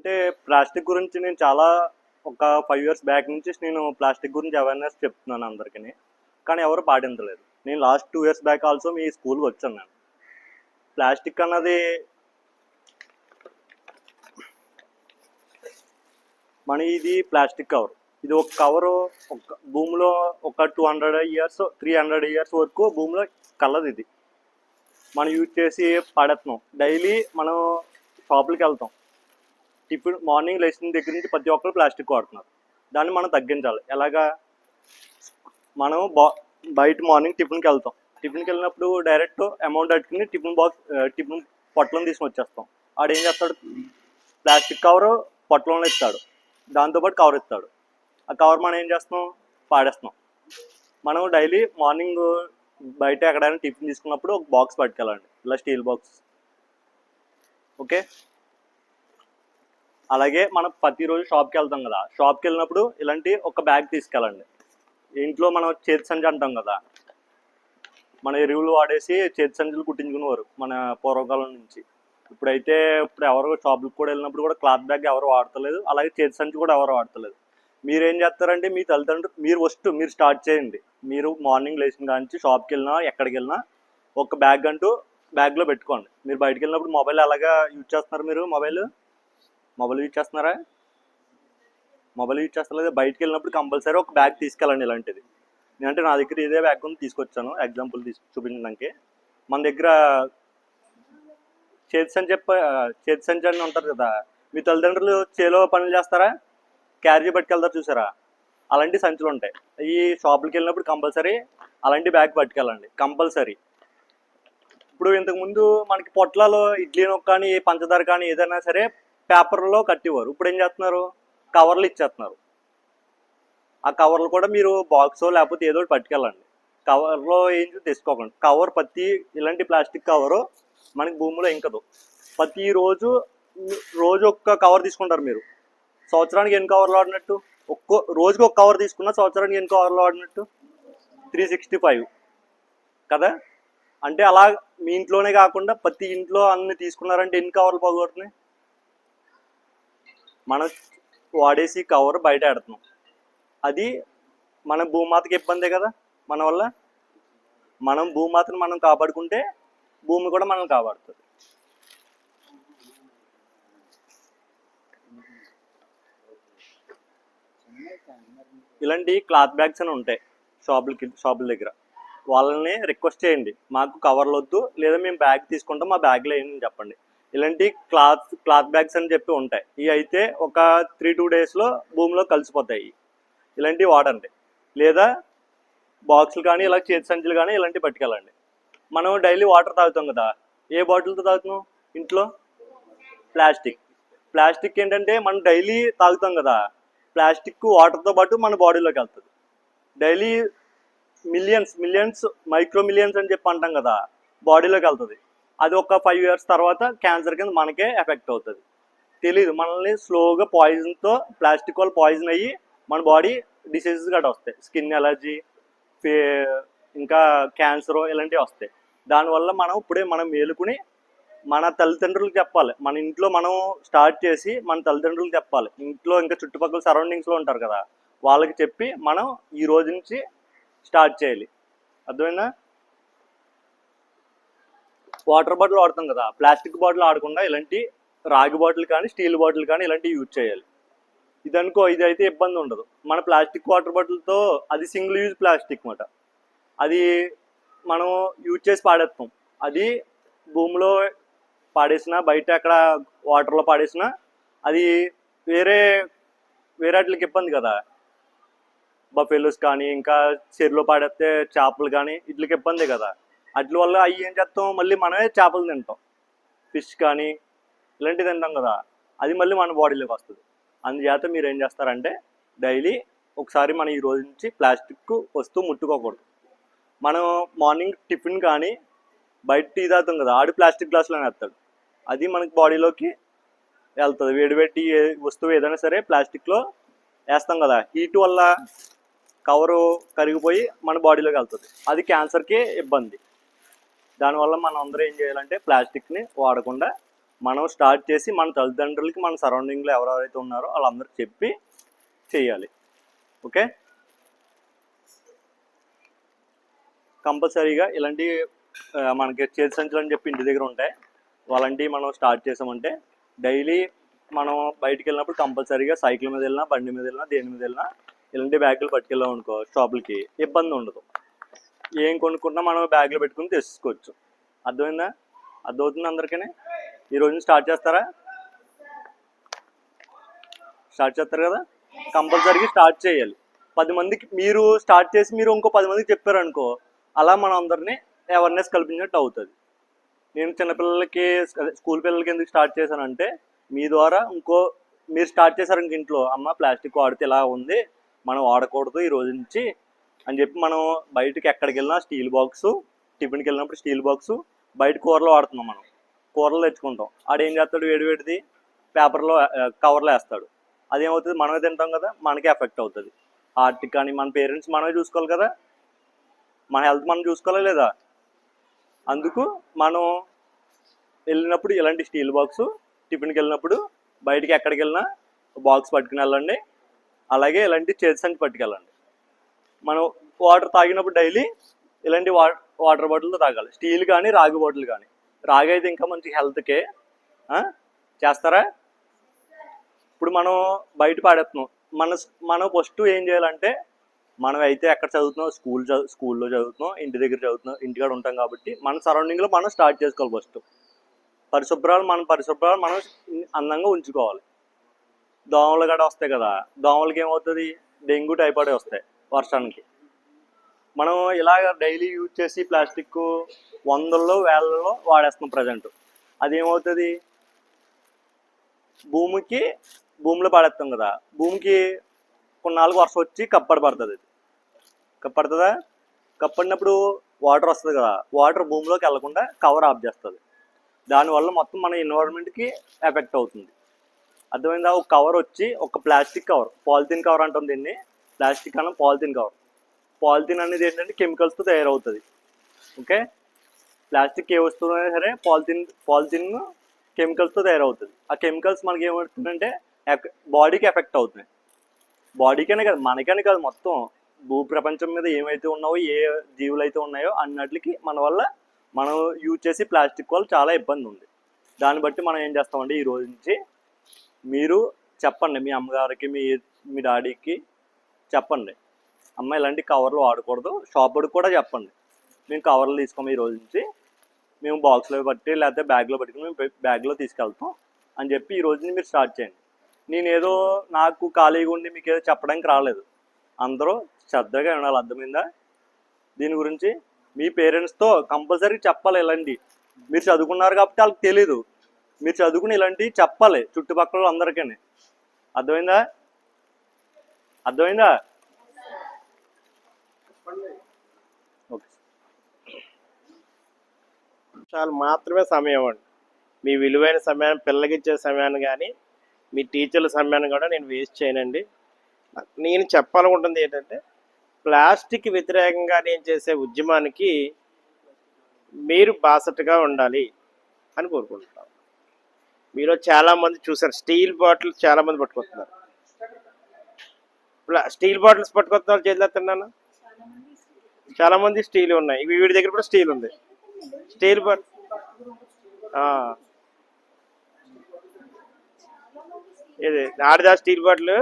అంటే ప్లాస్టిక్ గురించి నేను చాలా ఒక 5 ఇయర్స్ బ్యాక్ నుంచి నేను ప్లాస్టిక్ గురించి అవేర్నెస్ చెప్తున్నాను అందరికీ. కానీ ఎవరు పాటించలేదు. నేను లాస్ట్ 2 ఇయర్స్ బ్యాక్ ఆల్సో మీ స్కూల్కి వచ్చాను నేను. ప్లాస్టిక్ అన్నది ఇది ప్లాస్టిక్ కవర్. ఇది ఒక కవరు ఒక భూమిలో ఒక 200 ఇయర్స్ 300 ఇయర్స్ వరకు భూమిలో కలదు. ఇది మనం యూజ్ చేసి పడేస్తున్నాం. డైలీ మనం షాపులకి వెళ్తాం. టిఫిన్ మార్నింగ్ లేచిన దగ్గర నుంచి ప్రతి ఒక్కరు ప్లాస్టిక్ వాడుతున్నారు. దాన్ని మనం తగ్గించాలి. ఎలాగా? మనం బయట మార్నింగ్ టిఫిన్కి వెళ్తాం. టిఫిన్కి వెళ్ళినప్పుడు డైరెక్ట్ అమౌంట్ అట్టుకుని టిఫిన్ పొట్లం తీసుకుని వచ్చేస్తాం. ఆడు ఏం చేస్తాడు? ప్లాస్టిక్ కవరు పొట్లంలో ఇస్తాడు, దాంతోపాటు కవర్ ఇస్తాడు. ఆ కవర్ మనం ఏం చేస్తున్నాం? పాడేస్తున్నాం. మనం డైలీ మార్నింగ్ బయట ఎక్కడైనా టిఫిన్ తీసుకున్నప్పుడు ఒక బాక్స్ పట్టుకెళ్ళండి, ఇలా స్టీల్ బాక్స్. ఓకే. అలాగే మనం ప్రతిరోజు షాప్కి వెళ్తాం కదా, షాప్కి వెళ్ళినప్పుడు ఇలాంటి ఒక బ్యాగ్ తీసుకెళ్ళండి. ఇంట్లో మనం చేతి సంచి అంటాం కదా, మన ఎరువులు వాడేసి చేతి సంచులు కుట్టించుకునేవారు మన పూర్వకాలం నుంచి. ఇప్పుడు ఎవరు షాపులకు కూడా వెళ్ళినప్పుడు కూడా క్లాత్ బ్యాగ్ ఎవరు వాడతలేదు, అలాగే చేతి సంచి కూడా ఎవరు వాడతలేదు. మీరేం చేస్తారంటే మీ తల్లిదండ్రులు మీరు స్టార్ట్ చేయండి. మీరు మార్నింగ్ లేచిన కాంచి షాప్కి వెళ్ళినా ఎక్కడికి వెళ్ళినా ఒక బ్యాగ్ అంటూ బ్యాగ్లో పెట్టుకోండి. మీరు బయటకు వెళ్ళినప్పుడు మొబైల్ ఎలాగా యూజ్ చేస్తున్నారు? మీరు మొబైల్ యూజ్ చేస్తున్నారా? మొబైల్ యూజ్ చేస్తలేదు. బయటకు వెళ్ళినప్పుడు కంపల్సరీ ఒక బ్యాగ్ తీసుకెళ్ళండి ఇలాంటిది. నేనంటే నా దగ్గర ఇదే బ్యాగ్ ఉంది, తీసుకొచ్చాను ఎగ్జాంపుల్ చూపించడానికి. మన దగ్గర చేతి సంచి అని ఉంటారు కదా, మీ తల్లిదండ్రులు చేలో పనులు చేస్తారా? క్యారేజీ పట్టుకెళ్తారు చూసారా? అలాంటి సంచులు ఉంటాయి. ఈ షాపులకి వెళ్ళినప్పుడు కంపల్సరీ అలాంటి బ్యాగ్ పట్టుకెళ్ళండి కంపల్సరీ. ఇప్పుడు ఇంతకుముందు మనకి పొట్లాలో ఇడ్లీ నొక్క కానీ పంచదార కానీ ఏదైనా సరే పేపర్లో కట్టేవారు. ఇప్పుడు ఏం చేస్తున్నారు? కవర్లు ఇచ్చేస్తున్నారు. ఆ కవర్లు కూడా మీరు బాక్సో లేకపోతే ఏదో ఒకటి పట్టుకెళ్ళండి. కవర్లో ఏం తెచ్చుకోకండి. కవర్ ఇలాంటి ప్లాస్టిక్ కవరు మనకి భూమిలో ఇంకదు. రోజు ఒక్క కవర్ తీసుకుంటారు మీరు. సంవత్సరానికి ఎన్ని కవర్లు వాడినట్టు? రోజుకి ఒక కవర్ తీసుకున్నా సంవత్సరానికి ఎన్ని కవర్లు వాడినట్టు? 365 కదా. అంటే అలా మీ ఇంట్లోనే కాకుండా ప్రతి ఇంట్లో అన్ని తీసుకున్నారంటే ఎన్ని కవర్లు పోగొడుతున్నాయి? మనం వాడేసి కవర్ బయట పెడుతున్నాం. అది మన భూమాతకి ఇబ్బందే కదా. మన వల్ల మనం భూమాతను మనం కాపాడుకుంటే భూమి కూడా మనం కాపాడుతుంది. ఇలాంటి క్లాత్ బ్యాగ్స్ అని ఉంటాయి షాపుల దగ్గర. వాళ్ళని రిక్వెస్ట్ చేయండి, మాకు కవర్లు వద్దు, లేదా మేము బ్యాగ్ తీసుకుంటాం, మా బ్యాగ్లో ఏంటని చెప్పండి. ఇలాంటి క్లాత్ బ్యాగ్స్ అని చెప్పి ఉంటాయి. ఇవి అయితే ఒక 3-2 డేస్లో భూమిలో కలిసిపోతాయి. ఇలాంటివి వాడండి. లేదా బాక్సులు కానీ ఇలా చేతి సంచులు కానీ ఇలాంటివి పట్టుకెళ్ళండి. మనం డైలీ వాటర్ తాగుతాం కదా, ఏ బాటిల్తో తాగుతున్నాం? ఇంట్లో ప్లాస్టిక్ ఏంటంటే మనం డైలీ తాగుతాం కదా, ప్లాస్టిక్ వాటర్తో పాటు మన బాడీలోకి వెళ్తుంది. డైలీ మిలియన్స్ మైక్రో మిలియన్స్ అని చెప్పి అంటాం కదా, బాడీలోకి వెళ్తుంది. అది ఒక 5 ఇయర్స్ తర్వాత క్యాన్సర్ కింద మనకే ఎఫెక్ట్ అవుతుంది. తెలీదు. మనల్ని స్లోగా పాయిజన్తో ప్లాస్టిక్ వల్ల పాయిజన్ అయ్యి మన బాడీ డిసీజెస్ గట్రా వస్తాయి. స్కిన్ ఎలర్జీ, ఇంకా క్యాన్సర్ ఇలాంటివి వస్తాయి. దానివల్ల మనం మేలుకుని మన తల్లిదండ్రులకు చెప్పాలి. మన ఇంట్లో మనం స్టార్ట్ చేసి మన తల్లిదండ్రులకు చెప్పాలి. ఇంట్లో ఇంకా చుట్టుపక్కల సరౌండింగ్స్లో ఉంటారు కదా, వాళ్ళకి చెప్పి మనం ఈ రోజు నుంచి స్టార్ట్ చేయాలి. అర్థమైందా? వాటర్ బాటిల్ వాడతాం కదా, ప్లాస్టిక్ బాటిల్ ఆడకుండా ఇలాంటి రాగి బాటిల్ కానీ స్టీల్ బాటిల్ కానీ ఇలాంటివి యూజ్ చేయాలి. ఇది అయితే ఇబ్బంది ఉండదు. మన ప్లాస్టిక్ వాటర్ బాటిల్తో అది సింగిల్ యూజ్ ప్లాస్టిక్ మాట. అది మనం యూజ్ చేసి పాడేస్తాం. అది భూమిలో పాడేసినా బయట అక్కడ వాటర్లో పాడేసినా అది వేరే వాటికి ఇబ్బంది కదా. బఫెలోస్ కానీ ఇంకా చెరువులో పాడేస్తే చేపలు కానీ వీటికి ఇబ్బంది కదా. వాటి వల్ల అవి ఏం చేస్తాం? మళ్ళీ మనమే చేపలు తింటాం, ఫిష్ కానీ ఇలాంటివి తింటాం కదా, అది మళ్ళీ మన బాడీలోకి వస్తుంది. అందుచేత మీరు ఏం చేస్తారంటే డైలీ ఒకసారి మనం ఈ రోజు నుంచి ప్లాస్టిక్ వస్తువు ముట్టుకోకూడదు. మనం మార్నింగ్ టిఫిన్ కానీ బయట టీ తాగుతాం కదా, ఆడు ప్లాస్టిక్ గ్లాసులోనే వేస్తాడు. అది మనకి బాడీలోకి వెళ్తుంది. వేడి వస్తువు ఏదైనా సరే ప్లాస్టిక్లో వేస్తాం కదా, హీట్ వల్ల కవరు కరిగిపోయి మన బాడీలోకి వెళ్తుంది. అది క్యాన్సర్కి ఇబ్బంది. దానివల్ల మనం అందరూ ఏం చేయాలంటే ప్లాస్టిక్ని వాడకుండా మనం స్టార్ట్ చేసి మన తల్లిదండ్రులకి మన సరౌండింగ్లో ఎవరెవరైతే ఉన్నారో వాళ్ళందరికీ చెప్పి చేయాలి. ఓకే, కంపల్సరీగా ఇలాంటి మనకి చేతి సంచులు అని చెప్పి ఇంటి దగ్గర ఉంటాయి. అలాంటివి మనం స్టార్ట్ చేసామంటే డైలీ మనం బయటికి వెళ్ళినప్పుడు కంపల్సరీగా సైకిల్ మీద వెళ్ళినా, బండి మీద వెళ్ళినా, దేని మీద వెళ్ళినా ఇలాంటి బ్యాగులు పట్టుకెళ్ళాం అనుకో షాపులకి ఇబ్బంది ఉండదు. ఏం కొనుక్కున్నా మనం బ్యాగ్లో పెట్టుకుని తెచ్చుకోవచ్చు. అర్థమైందా? అర్థమవుతుంది అందరికీ? ఈరోజు స్టార్ట్ చేస్తారా? స్టార్ట్ చేస్తారు కదా, కంపల్సరీగా స్టార్ట్ చేయాలి. 10 మందికి మీరు స్టార్ట్ చేసి మీరు ఇంకో 10 మందికి చెప్పారనుకో, అలా మనం అందరినీ అవేర్నెస్ కల్పించినట్టు అవుతుంది. నేను చిన్నపిల్లలకి స్కూల్ పిల్లలకి ఎందుకు స్టార్ట్ చేశానంటే, మీ ద్వారా మీరు స్టార్ట్ చేశారు ఇంక ఇంట్లో, అమ్మ ప్లాస్టిక్ వాడితే ఇలా ఉంది, మనం వాడకూడదు ఈ రోజు నుంచి అని చెప్పి మనం బయటకి ఎక్కడికి వెళ్ళినా స్టీల్ బాక్సు, టిఫిన్కి వెళ్ళినప్పుడు స్టీల్ బాక్సు, బయట కూరలు వాడుతున్నాం. మనం కూరలు తెచ్చుకుంటాం, ఆడేం చేస్తాడు, వేడివేడిది పేపర్లో కవర్లో వేస్తాడు. అదేమవుతుంది, మనమే తింటాం కదా, మనకే ఎఫెక్ట్ అవుతుంది. హార్ట్కి కానీ మన పేరెంట్స్ మనమే చూసుకోవాలి కదా, మన హెల్త్ మనం చూసుకోవాలా లేదా? అందుకు మనం వెళ్ళినప్పుడు ఇలాంటి స్టీల్ బాక్సు, టిఫిన్కి వెళ్ళినప్పుడు బయటికి ఎక్కడికి వెళ్ళినా బాక్స్ పట్టుకుని వెళ్ళండి. అలాగే ఇలాంటి చేతి సంచి పట్టుకెళ్ళండి. మనం వాటర్ తాగినప్పుడు డైలీ ఇలాంటి వాటర్ బాటిల్తో తాగాలి. స్టీల్ కానీ రాగి బాటిల్ కానీ. రాగి అయితే ఇంకా మంచి హెల్త్కే. చేస్తారా? ఇప్పుడు మనం బయట పాడేస్తున్నాం. మనం ఫస్ట్ ఏం చేయాలంటే, మనం అయితే ఎక్కడ చదువుతున్నాం, స్కూల్లో చదువుతున్నాం, ఇంటి దగ్గర చదువుతున్నాం, ఇంటికాడ ఉంటాం కాబట్టి మన సరౌండింగ్లో మనం స్టార్ట్ చేసుకోవాలి. ఫస్ట్ పరిశుభ్రాలు మనం అందంగా ఉంచుకోవాలి. దోమలు గడ వస్తాయి కదా, దోమలకి ఏమవుతుంది, డెంగ్యూ టైఫాయిడ్ వస్తాయి వర్షానికి. మనం ఇలాగ డైలీ యూజ్ చేసి ప్లాస్టిక్ వందల్లో వేలలో వాడేస్తున్నాం ప్రజెంట్. అదేమవుతుంది, భూమిలో పడేస్తాం కదా, భూమికి కొన్నాళ్ళకి వర్షం వచ్చి కప్పడి పడుతుంది. కప్పడుతుందా? కప్పడినప్పుడు వాటర్ వస్తుంది కదా, వాటర్ భూమిలోకి వెళ్లకుండా కవర్ ఆఫ్ చేస్తుంది. దానివల్ల మొత్తం మన ఎన్విరాన్మెంట్కి ఎఫెక్ట్ అవుతుంది. అర్థమైందా? ఒక కవర్ వచ్చి, ఒక ప్లాస్టిక్ కవర్, పాలిథిన్ కవర్ అంటాం దీన్ని, ప్లాస్టిక్ అన్న పాలిథిన్ కవర్. పాలిథిన్ అనేది ఏంటంటే కెమికల్స్తో తయారవుతుంది. ఓకే, ప్లాస్టిక్ ఏ వస్తువు అయినా సరే పాలిథిన్ కెమికల్స్తో తయారవుతుంది. ఆ కెమికల్స్ మనకి ఏమవుతుందంటే బాడీకి ఎఫెక్ట్ అవుతుంది. బాడీకనే కాదు, మనకనే కాదు, మొత్తం భూప్రపంచం మీద ఏమైతే ఉన్నాయో, ఏ జీవులు అయితే ఉన్నాయో అన్నిటికి మన వల్ల మనం యూజ్ చేసి ప్లాస్టిక్ వల్ల చాలా ఇబ్బంది ఉంది. దాన్ని బట్టి మనం ఏం చేస్తామంటే, ఈ రోజు నుంచి మీరు చెప్పండి, మీ అమ్మగారికి, మీ డాడీకి చెప్పండి, అమ్మ ఇలాంటి కవర్లు వాడకూడదు. షాపుడికి కూడా చెప్పండి, మేము కవర్లు తీసుకోము, ఈ రోజు నుంచి మేము బాక్స్లో పట్టి లేకపోతే బ్యాగ్లో పెట్టుకుని మేము బ్యాగ్లో తీసుకెళ్తాం అని చెప్పి ఈ రోజు నుంచి మీరు స్టార్ట్ చేయండి. నేనేదో నాకు ఖాళీగా ఉండి మీకు ఏదో చెప్పడానికి రాలేదు. అందరూ శ్రద్ధగా వినాలి. అర్థమైందా? దీని గురించి మీ పేరెంట్స్తో కంపల్సరీ చెప్పాలి. ఇలాంటి మీరు చదువుకున్నారు కాబట్టి వాళ్ళకి తెలీదు, మీరు చదువుకుని ఇలాంటివి చెప్పాలి చుట్టుపక్కల అందరికీ. అర్థమైందా? ఓకే, నిమిషాలు మాత్రమే సమయం అండి. మీ విలువైన సమయాన్ని, పిల్లలకి ఇచ్చే సమయాన్ని కానీ, మీ టీచర్ల సమయాన్ని కూడా నేను వేస్ట్ చేయనండి. నేను చెప్పాలనుకుంటుంది ఏంటంటే, ప్లాస్టిక్ వ్యతిరేకంగా నేను చేసే ఉద్యమానికి మీరు బాసటగా ఉండాలి అని కోరుకుంటున్నాను. మీలో చాలామంది చూసారు, స్టీల్ బాటిల్స్ చాలామంది పట్టుకొస్తున్నారు. స్టీల్ బాటిల్స్ పట్టుకొస్తున్నారు, చేతులు ఎత్తున్నాను. చాలామంది స్టీల్ ఉన్నాయి. వీడి దగ్గర కూడా స్టీల్ ఉంది. స్టీల్ బాటిల్ ఇది ఆడిదా స్టీల్ బాటిల్?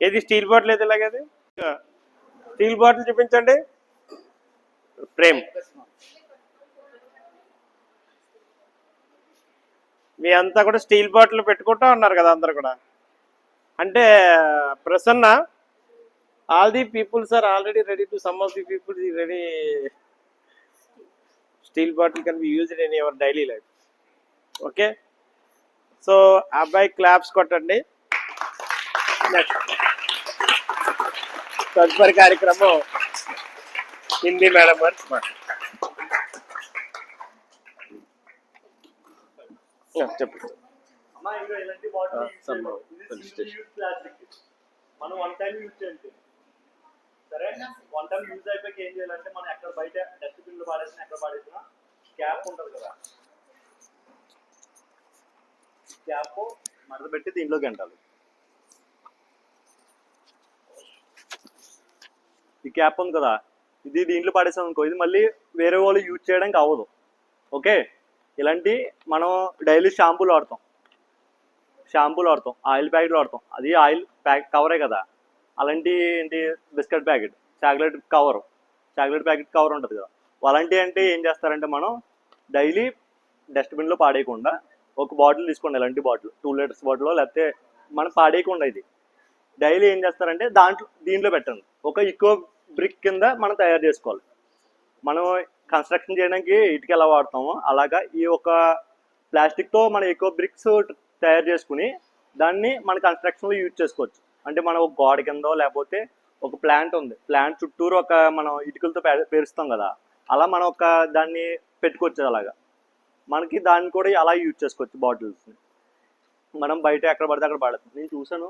ఏది స్టీల్ బాటిల్? ఏది ఇలాగేది స్టీల్ బాటిల్ చూపించండి. ప్రేమ్, మీ అంతా కూడా స్టీల్ బాటిల్ పెట్టుకుంటా ఉన్నారు కదా అందరు కూడా. అంటే Prasanna, all the peoples are already ready to, some of the people ready. Steel bottle can be used in your daily life. Okay, so అబ్బాయి క్లాప్స్ కొట్టండి. తదుపరి కార్యక్రమం హిందీ మేడం గారు చెప్పండి. మనం వన్ టైం యూజ్ చేయండి. సరే, వన్ టైం యూజ్ అయిపోయి ఏం చేయాలంటే, మనం ఎక్కడ బయట డస్ట్బిన్లో పాడేసినా, ఎక్కడ పాడేసినా క్యాప్ ఉంటుంది కదా, క్యాప్ మడత పెట్టి దీంట్లోకి ఎంటాలి. ఈ క్యాప్ ఉంది కదా, ఇది దీంట్లో పడేసాం అనుకో, ఇది మళ్ళీ వేరే వాళ్ళు యూజ్ చేయడానికి అవ్వదు. ఓకే, ఇలాంటి మనం డైలీ షాంపూలు వాడతాం, ఆయిల్ ప్యాకెట్లు వాడతాం, అది ఆయిల్ కవరే కదా. అలాంటి ఏంటి biscuit packet, chocolate packet cover ఉంటుంది కదా, అలాంటివి అంటే ఏం చేస్తారంటే మనం డైలీ డస్ట్బిన్లో పాడేయకుండా ఒక బాటిల్ తీసుకోండి, ఇలాంటి బాటిల్ 2 లీటర్స్ బాటిల్, లేకపోతే మనం పాడేయకుండా ఇది డైలీ ఏం చేస్తారంటే దీంట్లో పెట్టండి. ఒక ఇకో బ్రిక్ కింద మనం తయారు చేసుకోవాలి. మనం కన్స్ట్రక్షన్ చేయడానికి ఇటుక ఎలా వాడతామో అలాగా ఈ ఒక ప్లాస్టిక్తో మన ఎకో బ్రిక్స్ తయారు చేసుకుని దాన్ని మన కన్స్ట్రక్షన్లో యూజ్ చేసుకోవచ్చు. అంటే మనం ఒక గోడ కిందో లేకపోతే ఒక ప్లాంట్ ఉంది, ప్లాంట్ చుట్టూరు ఒక మనం ఇటుకలతో పేరుస్తాం కదా, అలా మనం ఒక దాన్ని పెట్టుకోవచ్చు. అలాగా మనకి దాన్ని కూడా అలా యూజ్ చేసుకోవచ్చు. బాటిల్స్ని మనం బయట ఎక్కడ పడితే అక్కడ పడతాం. నేను చూసాను,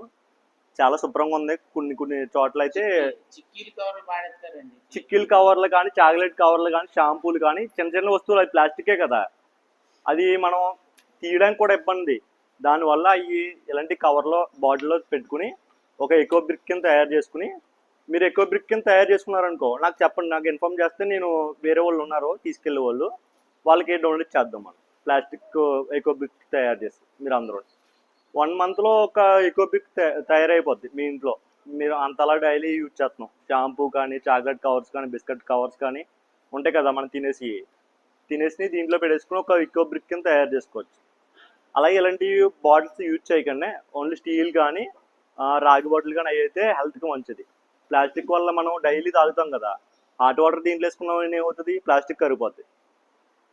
చాలా శుభ్రంగా ఉంది. కొన్ని చోట్ల అయితే చిక్కీలు కవర్లు కానీ, చాక్లెట్ కవర్లు కానీ, షాంపూలు కానీ, చిన్న వస్తువులు, అది ప్లాస్టికే కదా, అది మనం తీయడానికి కూడా ఇబ్బంది. దానివల్ల అవి ఇలాంటి కవర్లో బాటిల్లో పెట్టుకుని ఒక ఎకో బ్రిక్ కింద తయారు చేసుకుని, మీరు ఎకో బ్రిక్ కింద తయారు చేసుకున్నారనుకో నాకు చెప్పండి, నాకు ఇన్ఫార్మ్ చేస్తే నేను వేరే వాళ్ళు ఉన్నారు తీసుకెళ్ళే వాళ్ళు, వాళ్ళకి డొనేట్ చేద్దాం. మనం ప్లాస్టిక్ ఎకో బ్రిక్ తయారు చేసి మీరు అందరూ 1 monthలో ఒక ఎకో బ్రిక్ తయారైపోద్ది మీ ఇంట్లో. మీరు అంతలా డైలీ యూజ్ చేస్తున్నాం. షాంపూ కానీ, చాక్లెట్ కవర్స్ కానీ, బిస్కెట్ కవర్స్ కానీ ఉంటాయి కదా, మనం తినేసి దీంట్లో పెట్టేసుకుని ఒక ఎకో బ్రిక్ కింద తయారు చేసుకోవచ్చు. అలాగే ఇలాంటి బాటిల్స్ యూజ్ చేయకుండా ఓన్లీ స్టీల్ కానీ, రాగి బాటిల్ కానీ అవి అయితే హెల్త్కి మంచిది. ప్లాస్టిక్ వల్ల మనం డైలీ తాగుతాం కదా, హాట్ వాటర్ దీంట్లో వేసుకున్నామని ఏమవుతుంది, ప్లాస్టిక్ కరిగిపోద్ది.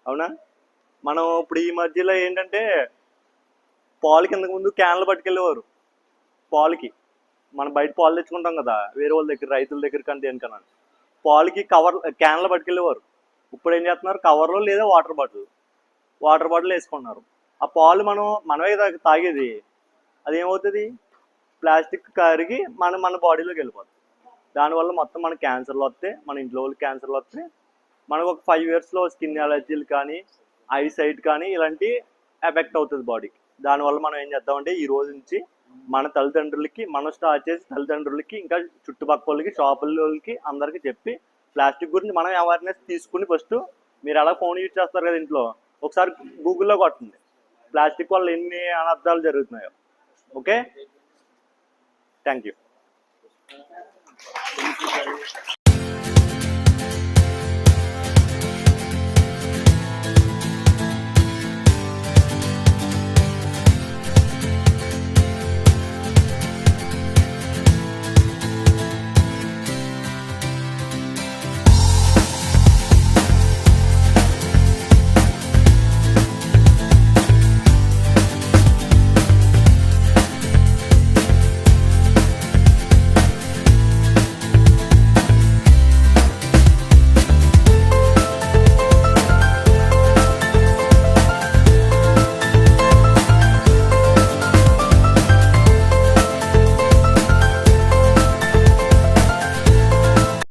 అవునా? మనం ఇప్పుడు ఈ మధ్యలో ఏంటంటే పాలు కిందకు ముందు క్యాన్లు పట్టుకెళ్ళేవారు. పాలకి మనం బయట పాలు తెచ్చుకుంటాం కదా, వేరే వాళ్ళ దగ్గర, రైతుల దగ్గర కానీ దేనికన్నా, పాలకి క్యాన్లు పట్టుకెళ్ళేవారు. ఇప్పుడు ఏం చేస్తున్నారు, కవర్లో లేదా వాటర్ బాటిల్ వేసుకుంటున్నారు. ఆ పాలు మనమే తాగేది, అదేమవుతుంది, ప్లాస్టిక్ కరిగి మన బాడీలోకి వెళ్ళిపోతుంది. దానివల్ల మొత్తం మన క్యాన్సర్లు వస్తాయి, మన ఇంట్లో వాళ్ళకి క్యాన్సర్లు వస్తాయి. మనకు ఒక 5 yearsలో స్కిన్ అలర్జీలు కానీ, ఐసైట్ కానీ ఇలాంటి ఎఫెక్ట్ అవుతుంది బాడీకి. దానివల్ల మనం ఏం చేద్దామంటే ఈ రోజు నుంచి మన తల్లిదండ్రులకి మనం స్టార్ట్ చేసి తల్లిదండ్రులకి ఇంకా చుట్టుపక్కల వాళ్ళకి, షాపులకి, అందరికీ చెప్పి ప్లాస్టిక్ గురించి మనం అవేర్నెస్ తీసుకుని, ఫస్ట్ మీరు ఎలా ఫోన్ యూజ్ చేస్తారు కదా ఇంట్లో, ఒకసారి గూగుల్లో కొట్టండి ప్లాస్టిక్ వల్ల ఎన్ని అనర్థాలు జరుగుతున్నాయో. Okay, thank you.